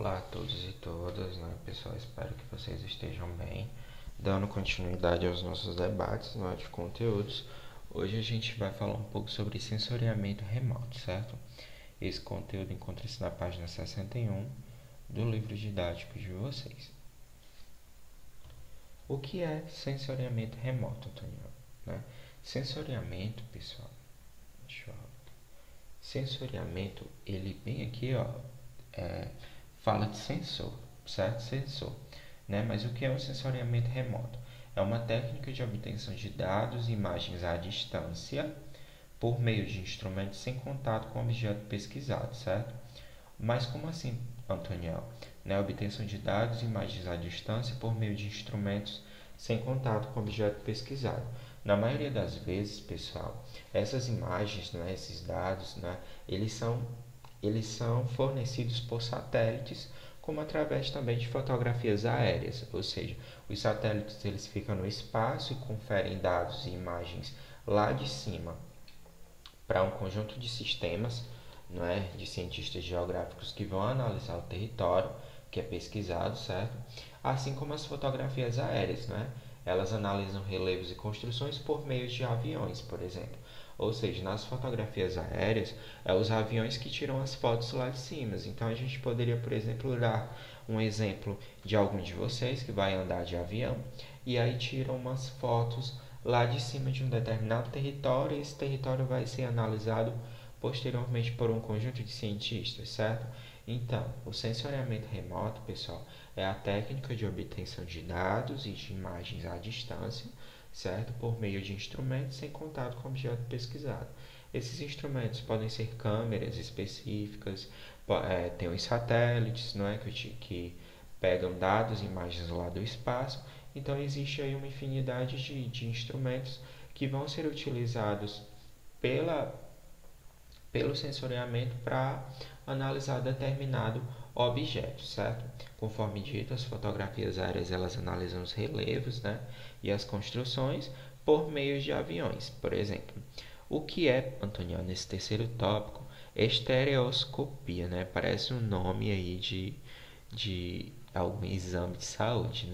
Olá a todos e todas, pessoal? Espero que vocês estejam bem. Dando continuidade aos nossos debates, de conteúdos, hoje a gente vai falar um pouco sobre sensoriamento remoto, certo? Esse conteúdo encontra-se na página 61 do livro didático de vocês. O que é sensoriamento remoto, Antônio? Sensoriamento, pessoal, sensoriamento, ele bem aqui, fala de sensor, certo? Sensor, Mas o que é um sensoriamento remoto? É uma técnica de obtenção de dados e imagens à distância por meio de instrumentos sem contato com o objeto pesquisado, certo? Mas como assim, Antoniel? Obtenção de dados e imagens à distância por meio de instrumentos sem contato com o objeto pesquisado. Na maioria das vezes, pessoal, essas imagens, esses dados, eles são fornecidos por satélites, como através também de fotografias aéreas, ou seja, os satélites eles ficam no espaço e conferem dados e imagens lá de cima para um conjunto de sistemas, de cientistas geográficos que vão analisar o território que é pesquisado, certo? Assim como as fotografias aéreas, Elas analisam relevos e construções por meio de aviões, por exemplo. Ou seja, nas fotografias aéreas, é os aviões que tiram as fotos lá de cima. Então, a gente poderia, por exemplo, dar um exemplo de algum de vocês que vai andar de avião e aí tiram umas fotos lá de cima de um determinado território e esse território vai ser analisado posteriormente por um conjunto de cientistas, certo? Então, o sensoriamento remoto, pessoal, é a técnica de obtenção de dados e de imagens à distância, certo? Por meio de instrumentos sem contato com o objeto pesquisado. Esses instrumentos podem ser câmeras específicas, tem os satélites, que pegam dados e imagens lá do espaço. Então, existe aí uma infinidade de instrumentos que vão ser utilizados pelo sensoriamento para analisar determinado objeto, certo? Conforme dito, as fotografias aéreas elas analisam os relevos, e as construções por meio de aviões, por exemplo. O que é, Antônio, nesse terceiro tópico, estereoscopia, Parece um nome aí de algum exame de saúde,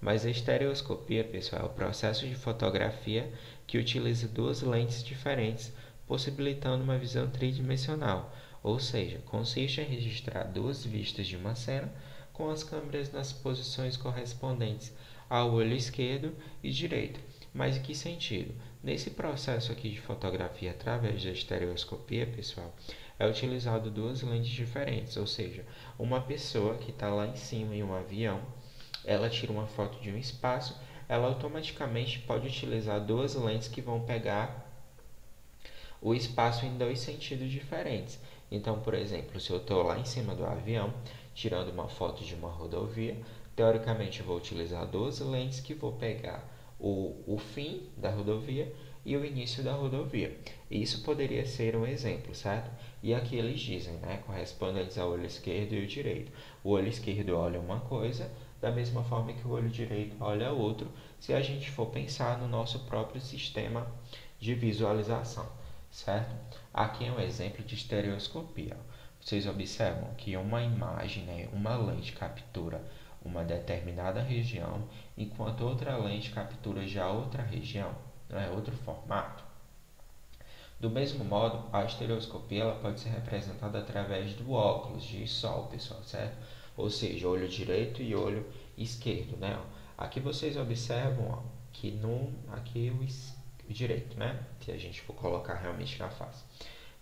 Mas a estereoscopia, pessoal, é o processo de fotografia que utiliza duas lentes diferentes, possibilitando uma visão tridimensional, ou seja, consiste em registrar duas vistas de uma cena com as câmeras nas posições correspondentes ao olho esquerdo e direito. Mas em que sentido? Nesse processo aqui de fotografia através da estereoscopia, pessoal, é utilizado duas lentes diferentes, ou seja, uma pessoa que está lá em cima em um avião, ela tira uma foto de um espaço, ela automaticamente pode utilizar duas lentes que vão pegar o espaço em dois sentidos diferentes. Então, por exemplo, se eu estou lá em cima do avião, tirando uma foto de uma rodovia, teoricamente eu vou utilizar duas lentes que vou pegar o fim da rodovia e o início da rodovia. Isso poderia ser um exemplo, certo? E aqui eles dizem, correspondentes ao olho esquerdo e o direito. O olho esquerdo olha uma coisa, da mesma forma que o olho direito olha outro, se a gente for pensar no nosso próprio sistema de visualização, certo? Aqui é um exemplo de estereoscopia. Vocês observam que uma imagem, uma lente captura uma determinada região, enquanto outra lente captura já outra região, outro formato. Do mesmo modo, a estereoscopia ela pode ser representada através do óculos de sol, pessoal, certo? Ou seja, olho direito e olho esquerdo, Aqui vocês observam que aqui o direito, Se a gente for colocar realmente na face.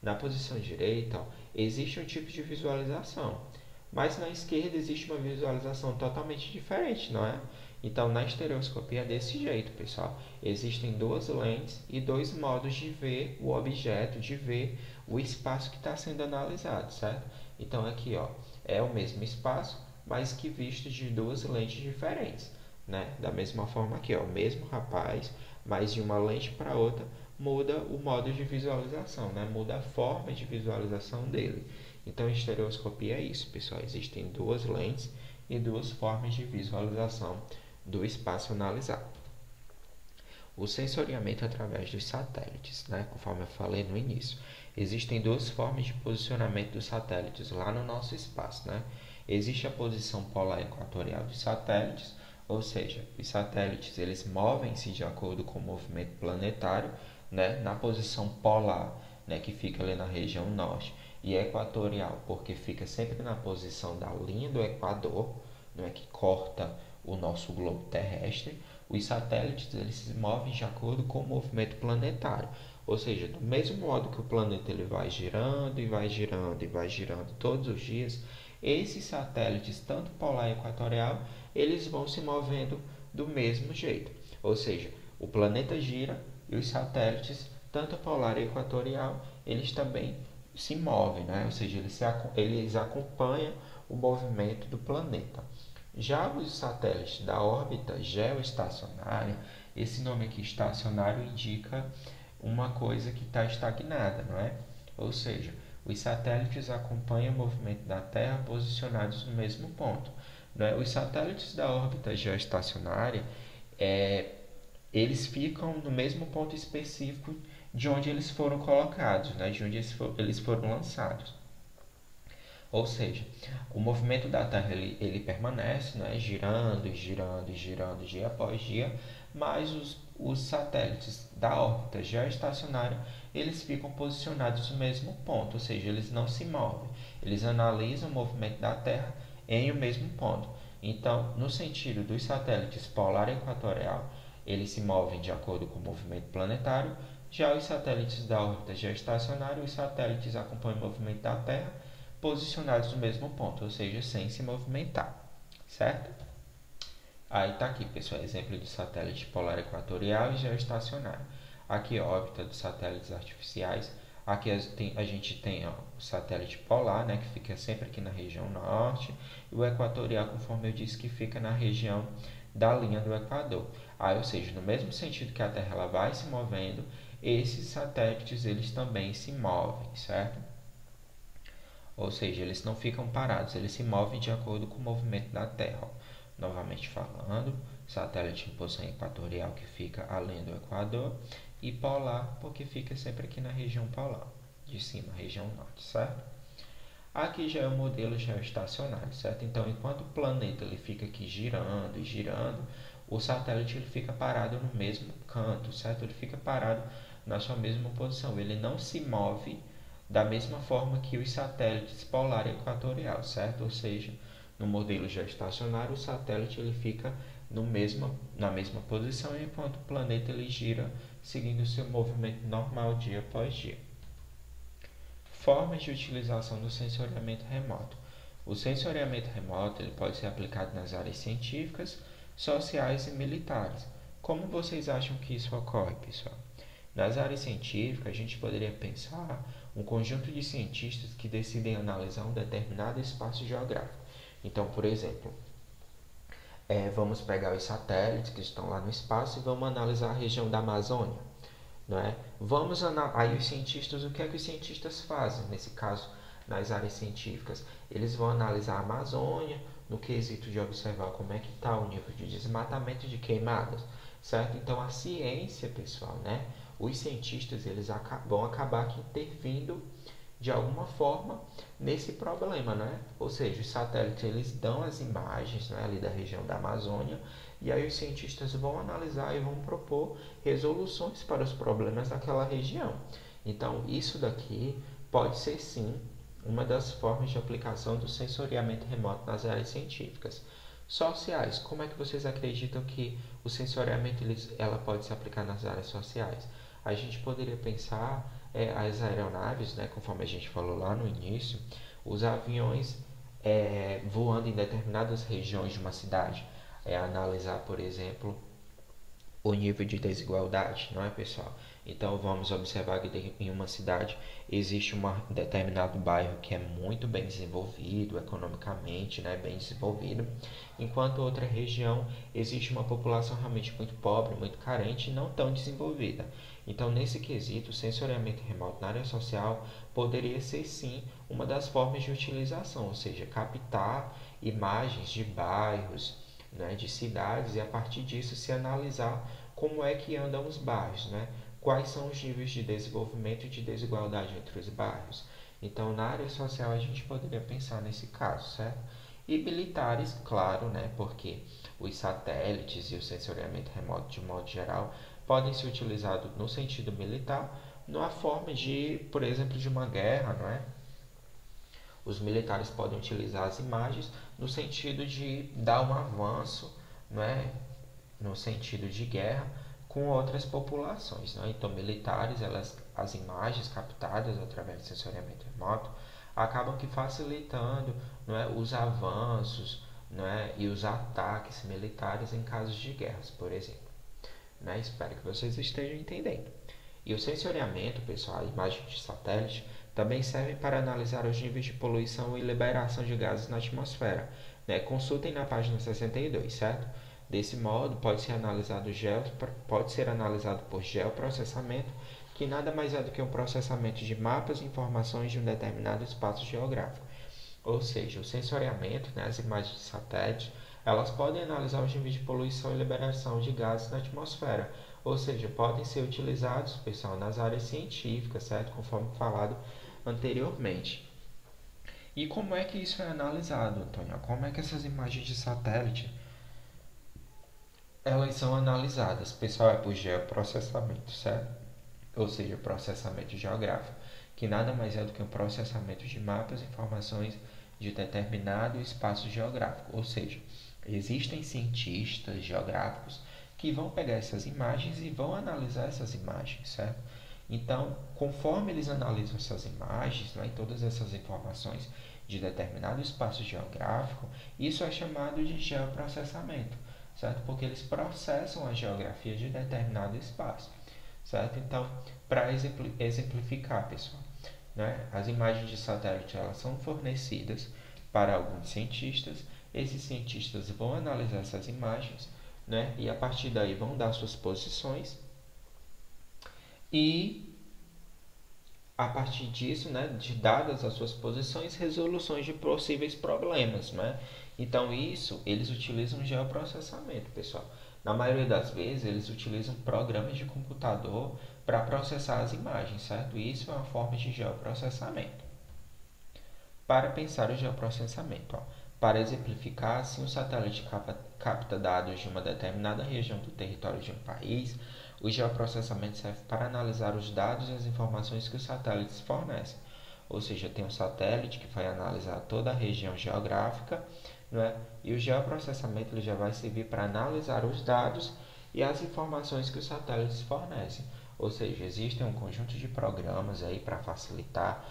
Na posição direita, existe um tipo de visualização, mas na esquerda existe uma visualização totalmente diferente, não é? Então, na estereoscopia é desse jeito, pessoal. Existem duas lentes e dois modos de ver o objeto, de ver o espaço que está sendo analisado, certo? Então, aqui, é o mesmo espaço, mas que visto de duas lentes diferentes, Da mesma forma aqui, o mesmo rapaz, mas de uma lente para outra muda o modo de visualização, Muda a forma de visualização dele. Então, estereoscopia é isso, pessoal. Existem duas lentes e duas formas de visualização do espaço analisado. O sensoriamento através dos satélites, né? Conforme eu falei no início. Existem duas formas de posicionamento dos satélites lá no nosso espaço, né? Existe a posição polar equatorial dos satélites, ou seja, os satélites eles movem-se de acordo com o movimento planetário, né? Na posição polar, né? Que fica ali na região norte, e equatorial, porque fica sempre na posição da linha do Equador, né? Que corta o nosso globo terrestre. Os satélites eles se movem de acordo com o movimento planetário, ou seja, do mesmo modo que o planeta ele vai girando e vai girando e vai girando todos os dias, esses satélites, tanto polar e equatorial, eles vão se movendo do mesmo jeito. Ou seja, o planeta gira e os satélites, tanto polar e equatorial, eles também se movem, né? Ou seja, eles acompanham o movimento do planeta. Já os satélites da órbita geoestacionária, esse nome aqui estacionário indica uma coisa que está estagnada, não é? Ou seja, os satélites acompanham o movimento da Terra posicionados no mesmo ponto. Não é? Os satélites da órbita geoestacionária, eles ficam no mesmo ponto específico de onde eles foram colocados, né? De onde eles foram lançados. Ou seja, o movimento da Terra ele permanece, né, girando, girando, girando dia após dia, mas os satélites da órbita geoestacionária eles ficam posicionados no mesmo ponto, ou seja, eles não se movem. Eles analisam o movimento da Terra em o mesmo ponto. Então, no sentido dos satélites polar e equatorial, eles se movem de acordo com o movimento planetário. Já os satélites da órbita geoestacionária, os satélites acompanham o movimento da Terra posicionados no mesmo ponto, ou seja, sem se movimentar, certo? Aí está aqui, pessoal, exemplo de satélite polar equatorial e geoestacionário. Aqui a órbita dos satélites artificiais. Aqui a gente tem o satélite polar, né, que fica sempre aqui na região norte, e o equatorial, conforme eu disse, que fica na região da linha do Equador. Aí, ou seja, no mesmo sentido que a Terra ela vai se movendo, esses satélites eles também se movem, certo? Ou seja, eles não ficam parados, eles se movem de acordo com o movimento da Terra. Novamente falando, satélite em posição equatorial que fica além do Equador e polar porque fica sempre aqui na região polar, de cima, região norte, certo? Aqui já é o modelo geoestacionário, certo? Então, enquanto o planeta ele fica aqui girando e girando, o satélite ele fica parado no mesmo canto, certo? Ele fica parado na sua mesma posição, ele não se move da mesma forma que os satélites polar e equatorial, certo? Ou seja, no modelo geoestacionário, o satélite ele fica na mesma posição, enquanto o planeta ele gira seguindo o seu movimento normal dia após dia. Formas de utilização do sensoriamento remoto. O sensoriamento remoto ele pode ser aplicado nas áreas científicas, sociais e militares. Como vocês acham que isso ocorre, pessoal? Nas áreas científicas, a gente poderia pensar um conjunto de cientistas que decidem analisar um determinado espaço geográfico. Então, por exemplo, vamos pegar os satélites que estão lá no espaço e vamos analisar a região da Amazônia, não é? Aí os cientistas, o que é que os cientistas fazem nesse caso nas áreas científicas? Eles vão analisar a Amazônia no quesito de observar como é que está o nível de desmatamento e de queimadas, certo? Então a ciência, pessoal, né? Os cientistas eles vão acabar aqui intervindo de alguma forma nesse problema, né? Ou seja, os satélites eles dão as imagens, né, ali da região da Amazônia e aí os cientistas vão analisar e vão propor resoluções para os problemas daquela região. Então, isso daqui pode ser sim uma das formas de aplicação do sensoriamento remoto nas áreas científicas. Sociais, como é que vocês acreditam que o sensoriamento ela pode se aplicar nas áreas sociais? A gente poderia pensar as aeronaves, né, conforme a gente falou lá no início, os aviões voando em determinadas regiões de uma cidade, analisar, por exemplo, o nível de desigualdade, não é, pessoal? Então vamos observar que em uma cidade existe um determinado bairro que é muito bem desenvolvido economicamente, né, bem desenvolvido, enquanto outra região existe uma população realmente muito pobre, muito carente e não tão desenvolvida. Então, nesse quesito, o sensoriamento remoto na área social poderia ser sim uma das formas de utilização, ou seja, captar imagens de bairros, né, de cidades e a partir disso se analisar como é que andam os bairros, né? Quais são os níveis de desenvolvimento e de desigualdade entre os bairros. Então, na área social, a gente poderia pensar nesse caso, certo? E militares, claro, né? Porque os satélites e o sensoriamento remoto, de modo geral, podem ser utilizados no sentido militar, numa forma de, por exemplo, de uma guerra, não é? Os militares podem utilizar as imagens no sentido de dar um avanço, não é? No sentido de guerra com outras populações. Não é? Então, militares, as imagens captadas através de sensoriamento remoto acabam que facilitando, não é? Os avanços, não é? E os ataques militares em casos de guerras, por exemplo. Né? Espero que vocês estejam entendendo. E o sensoriamento, pessoal, a imagem de satélite, também serve para analisar os níveis de poluição e liberação de gases na atmosfera. Né? Consultem na página 62, certo? Desse modo, pode ser analisado por geoprocessamento, que nada mais é do que um processamento de mapas e informações de um determinado espaço geográfico. Ou seja, o sensoriamento, né, as imagens de satélite, elas podem analisar os níveis de poluição e liberação de gases na atmosfera. Ou seja, podem ser utilizados, pessoal, nas áreas científicas, certo? Conforme falado anteriormente. E como é que isso é analisado, Antônio? Como é que essas imagens de satélite elas são analisadas? Pessoal, é por geoprocessamento, certo? Ou seja, processamento geográfico, que nada mais é do que um processamento de mapas e informações de determinado espaço geográfico. Ou seja, existem cientistas geográficos que vão pegar essas imagens e vão analisar essas imagens, certo? Então, conforme eles analisam essas imagens, né, e todas essas informações de determinado espaço geográfico, isso é chamado de geoprocessamento, certo? Porque eles processam a geografia de determinado espaço, certo? Então, para exemplificar, pessoal, né, as imagens de satélite elas são fornecidas para alguns cientistas. Esses cientistas vão analisar essas imagens, né, e a partir daí vão dar suas posições e a partir disso, né, de dadas as suas posições, resoluções de possíveis problemas, né? Então isso eles utilizam geoprocessamento, pessoal. Na maioria das vezes eles utilizam programas de computador para processar as imagens, certo? Isso é uma forma de geoprocessamento. Para pensar o geoprocessamento, ó, para exemplificar, se um satélite capta dados de uma determinada região do território de um país, o geoprocessamento serve para analisar os dados e as informações que os satélites fornecem. Ou seja, tem um satélite que vai analisar toda a região geográfica, não é? E o geoprocessamento ele já vai servir para analisar os dados e as informações que os satélites fornecem. Ou seja, existe um conjunto de programas aí para facilitar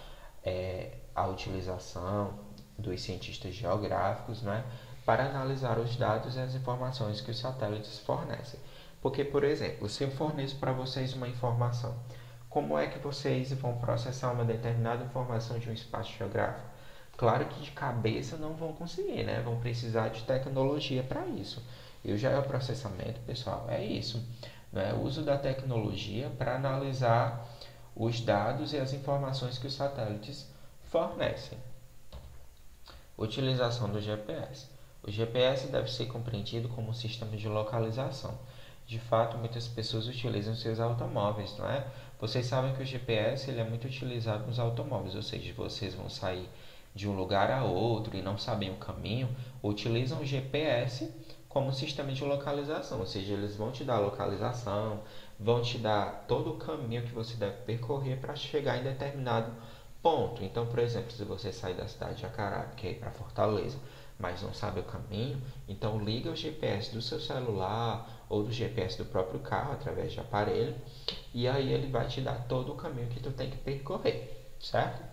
a utilização dos cientistas geográficos, né, para analisar os dados e as informações que os satélites fornecem. Porque, por exemplo, se eu forneço para vocês uma informação, como é que vocês vão processar uma determinada informação de um espaço geográfico? Claro que de cabeça não vão conseguir, né? Vão precisar de tecnologia para isso. E o geoprocessamento, pessoal, é isso, né? O uso da tecnologia para analisar os dados e as informações que os satélites fornecem. Utilização do GPS. O GPS deve ser compreendido como um sistema de localização. De fato, muitas pessoas utilizam seus automóveis, não é? Vocês sabem que o GPS ele é muito utilizado nos automóveis, ou seja, vocês vão sair de um lugar a outro e não sabem o caminho, utilizam o GPS como um sistema de localização, ou seja, eles vão te dar a localização, vão te dar todo o caminho que você deve percorrer para chegar em determinado ponto. Então, por exemplo, se você sair da cidade de Acará, quer ir para Fortaleza, mas não sabe o caminho, então liga o GPS do seu celular ou do GPS do próprio carro através de aparelho e aí ele vai te dar todo o caminho que tu tem que percorrer, certo?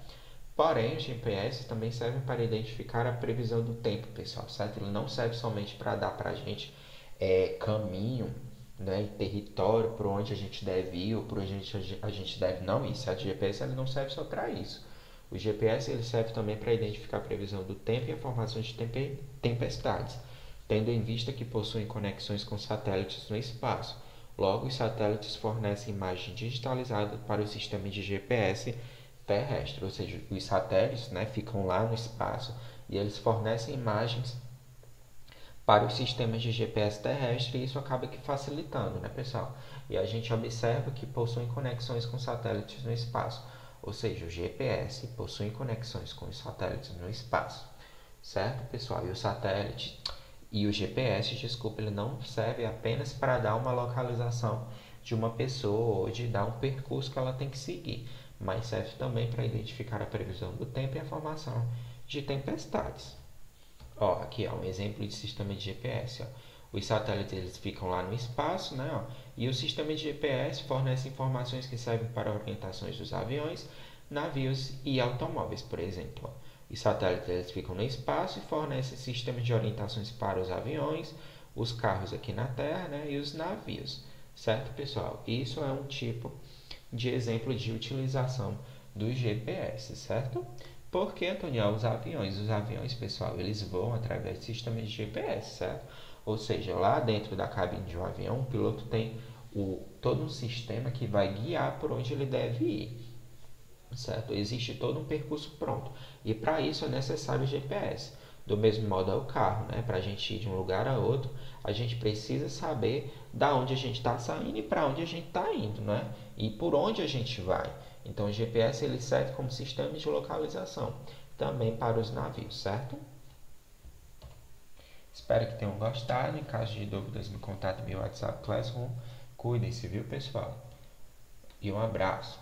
Porém, os GPS também servem para identificar a previsão do tempo, pessoal, certo? Ele não serve somente para dar para a gente caminho, né, território por onde a gente deve ir ou por onde a gente deve não ir, certo? O GPS ele não serve só para isso. O GPS ele serve também para identificar a previsão do tempo e a formação de tempestades, tendo em vista que possuem conexões com satélites no espaço. Logo, os satélites fornecem imagem digitalizada para o sistema de GPS terrestre, ou seja, os satélites, né, ficam lá no espaço e eles fornecem imagens para os sistemas de GPS terrestre, e isso acaba que facilitando, né, pessoal? E a gente observa que possuem conexões com satélites no espaço, ou seja, o GPS possui conexões com os satélites no espaço, certo, pessoal? E o satélite e o GPS, desculpa, ele não serve apenas para dar uma localização de uma pessoa ou de dar um percurso que ela tem que seguir, mas serve também para identificar a previsão do tempo e a formação de tempestades. Ó, aqui é um exemplo de sistema de GPS. Ó. Os satélites eles ficam lá no espaço, né? Ó, e o sistema de GPS fornece informações que servem para orientações dos aviões, navios e automóveis, por exemplo. Ó. Os satélites eles ficam no espaço e fornecem sistemas de orientações para os aviões, os carros aqui na Terra, né? E os navios, certo, pessoal? Isso é um tipo de exemplo de utilização do GPS, certo? Porque, Antônio, os aviões, pessoal, eles voam através de sistemas de GPS, certo? Ou seja, lá dentro da cabine de um avião, o piloto tem todo um sistema que vai guiar por onde ele deve ir, certo? Existe todo um percurso pronto. E para isso é necessário o GPS. Do mesmo modo é o carro, né? Para a gente ir de um lugar a outro, a gente precisa saber da onde a gente está saindo e para onde a gente está indo, né? E por onde a gente vai. Então o GPS ele serve como sistema de localização também para os navios, certo? Espero que tenham gostado. Em caso de dúvidas, me contate no meu WhatsApp Classroom. Cuidem-se, viu, pessoal? E um abraço.